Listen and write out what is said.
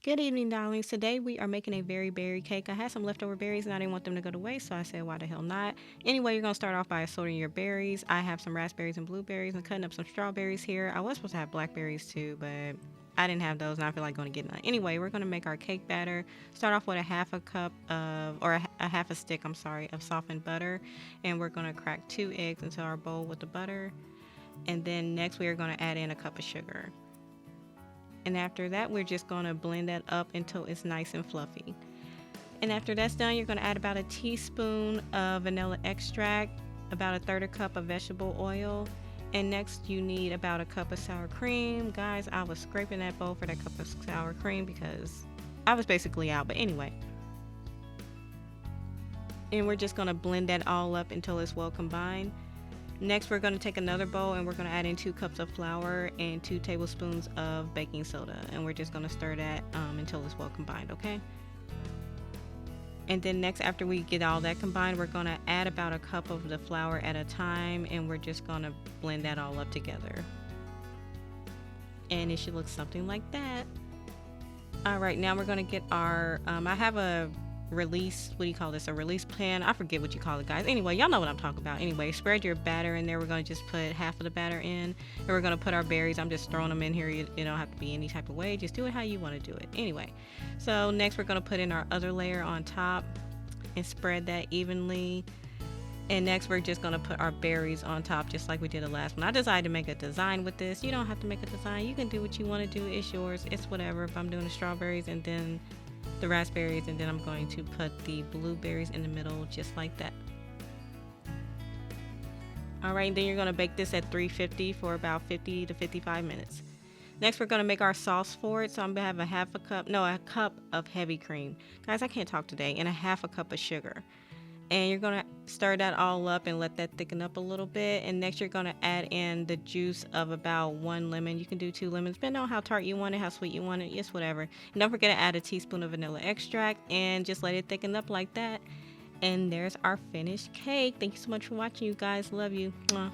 Good evening, darlings. Today we are making a berry cake. I had some leftover berries and I didn't want them to go to waste, so I said, why the hell not? Anyway, you're going to start off by assorting your berries. I have some raspberries and blueberries and cutting up some strawberries here. I was supposed to have blackberries too, but I didn't have those and I feel like going to get none. Anyway, we're going to make our cake batter. Start off with a half a cup of, or a half a stick, I'm sorry, of softened butter. And we're going to crack 2 eggs into our bowl with the butter. And then next we are going to add in a cup of sugar. And after that, we're just going to blend that up until it's nice and fluffy. And after that's done, you're going to add about a teaspoon of vanilla extract, about a third a cup of vegetable oil, and next you need about a cup of sour cream. Guys, I was scraping that bowl for that cup of sour cream because I was basically out. But anyway, and we're just going to blend that all up until it's well combined. Next, we're going to take another bowl and we're going to add in 2 cups of flour and 2 tablespoons of baking soda. And we're just going to stir that until it's well combined, okay? And then next, after we get all that combined, we're going to add about a cup of the flour at a time. And we're just going to blend that all up together. And it should look something like that. All right, now we're going to get our, I have a release, what do you call this, a release pan, I forget what you call it, guys. Anyway, y'all know what I'm talking about. Anyway, spread your batter in there. We're going to just put half of the batter in, and we're going to put our berries. I'm just throwing them in here. You don't have to be any type of way, just do it how you want to do it. Anyway, so next we're going to put in our other layer on top and spread that evenly. And next we're just going to put our berries on top just like we did the last one. I decided to make a design with this. You don't have to make a design. You can do what you want to do. It's yours. It's whatever. If I'm doing the strawberries and then the raspberries, and then I'm going to put the blueberries in the middle just like that. Alright, then you're going to bake this at 350 for about 50 to 55 minutes. Next we're going to make our sauce for it. So I'm going to have a cup of heavy cream. Guys, I can't talk today. And a half a cup of sugar. And you're going to stir that all up and let that thicken up a little bit. And next you're going to add in the juice of about 1 lemon. You can do 2 lemons, depending on how tart you want it, how sweet you want it, just whatever. And don't forget to add a teaspoon of vanilla extract and just let it thicken up like that. And there's our finished cake. Thank you so much for watching, you guys. Love you. Mwah.